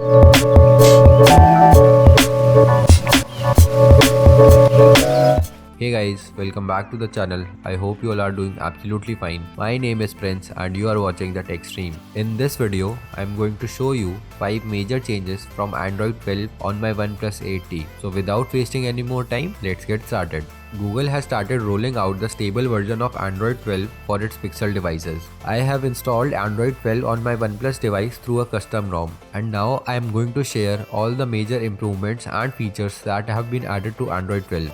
Hey guys, welcome back to the channel. I hope you all are doing absolutely fine. My name is Prince and you are watching the Tech Stream. In this video, I am going to show you 5 major changes from Android 12 on my OnePlus 8T. So without wasting any more time, let's get started. Google has started rolling out the stable version of Android 12 for its Pixel devices. I have installed Android 12 on my OnePlus device through a custom ROM, and now I am going to share all the major improvements and features that have been added to Android 12.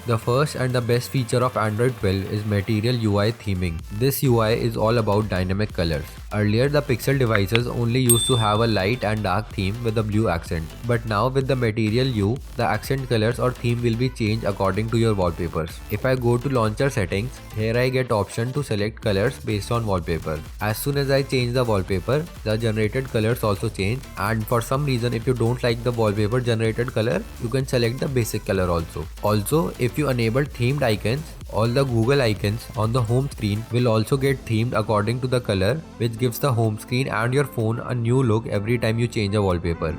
The first and the best feature of Android 12 is Material UI theming. This UI is all about dynamic colors. Earlier, the Pixel devices only used to have a light and dark theme with a blue accent. But now with the Material U, the accent colors or theme will be changed according to your wallpapers. If I go to launcher settings, here I get option to select colors based on wallpaper. As soon as I change the wallpaper, the generated colors also change, and for some reason if you don't like the wallpaper generated color, you can select the basic color also. Also, if you enable themed icons, all the Google icons on the home screen will also get themed according to the color, which gives the home screen and your phone a new look every time you change a wallpaper.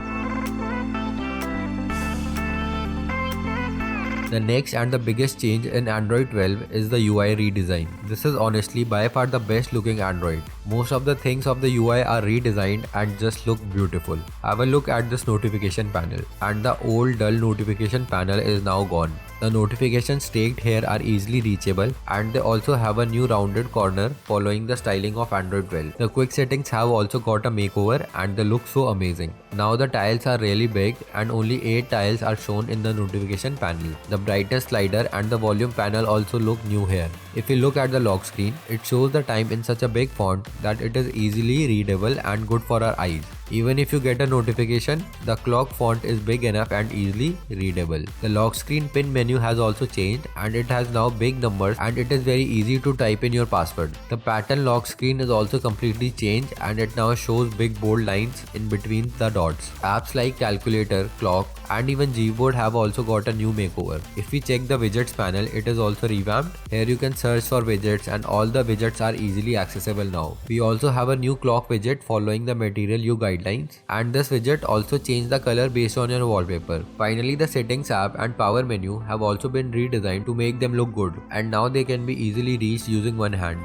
The next and the biggest change in Android 12 is the UI redesign. This is honestly by far the best looking Android. Most of the things of the UI are redesigned and just look beautiful. Have a look at this notification panel, and the old dull notification panel is now gone. The notifications staked here are easily reachable, and they also have a new rounded corner following the styling of Android 12. The quick settings have also got a makeover and they look so amazing. Now the tiles are really big and only 8 tiles are shown in the notification panel. The brightness slider and the volume panel also look new here. If you look at the lock screen, it shows the time in such a big font that it is easily readable and good for our eyes. Even if you get a notification, the clock font is big enough and easily readable. The lock screen pin menu has also changed and it has now big numbers and it is very easy to type in your password. The pattern lock screen is also completely changed and it now shows big bold lines in between the dots. Apps like calculator, clock and even Gboard have also got a new makeover. If we check the widgets panel, it is also revamped. Here you can search for widgets and all the widgets are easily accessible now. We also have a new clock widget following the Material U guidelines, and this widget also changed the color based on your wallpaper. Finally, the settings app and power menu have also been redesigned to make them look good, and now they can be easily reached using one hand.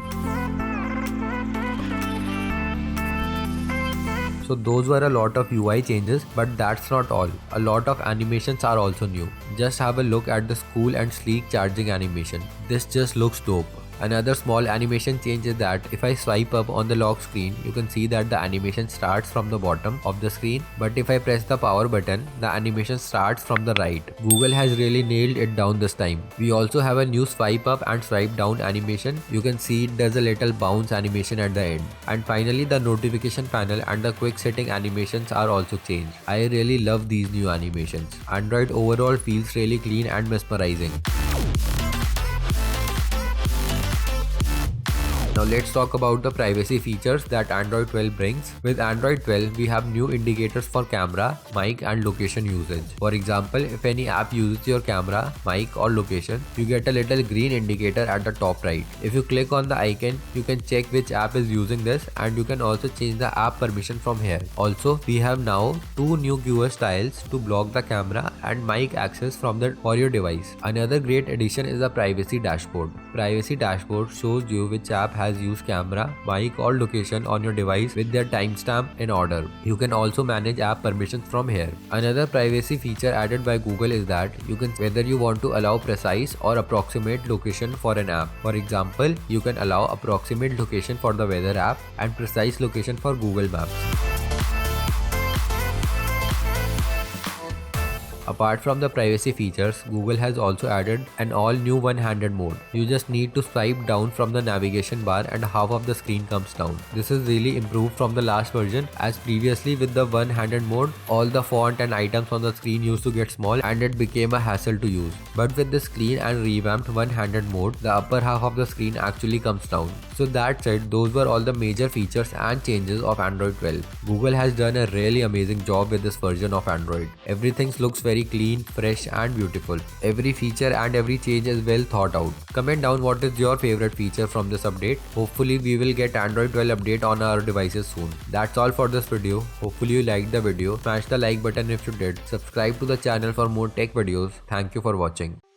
So those were a lot of UI changes, but that's not all. A lot of animations are also new. Just have a look at the cool and sleek charging animation. This just looks dope. Another small animation change is that if I swipe up on the lock screen, you can see that the animation starts from the bottom of the screen, but if I press the power button, the animation starts from the right. Google has really nailed it down this time. We also have a new swipe up and swipe down animation. You can see it does a little bounce animation at the end. And finally, the notification panel and the quick setting animations are also changed. I really love these new animations. Android overall feels really clean and mesmerizing. Now let's talk about the privacy features that Android 12 brings. With Android 12, we have new indicators for camera, mic and location usage. For example, if any app uses your camera, mic or location, you get a little green indicator at the top right. If you click on the icon, you can check which app is using this, and you can also change the app permission from here. Also, we have now 2 new QoS styles to block the camera and mic access for your device. Another great addition is the privacy dashboard. Privacy dashboard shows you which app has used camera, mic or location on your device with their timestamp in order. You can also manage app permissions from here. Another privacy feature added by Google is that you can whether you want to allow precise or approximate location for an app. For example, you can allow approximate location for the weather app and precise location for Google Maps. Apart from the privacy features, Google has also added an all-new one-handed mode. You just need to swipe down from the navigation bar and half of the screen comes down. This is really improved from the last version, as previously with the one-handed mode, all the font and items on the screen used to get small and it became a hassle to use. But with this clean and revamped one-handed mode, the upper half of the screen actually comes down. So that said, those were all the major features and changes of Android 12. Google has done a really amazing job with this version of Android. Everything looks very very clean, fresh and beautiful. Every feature and every change is well thought out. Comment down what is your favorite feature from this update. Hopefully we will get Android 12 update on our devices soon. That's all for this video. Hopefully you liked the video. Smash the like button if you did. Subscribe to the channel for more tech videos. Thank you for watching.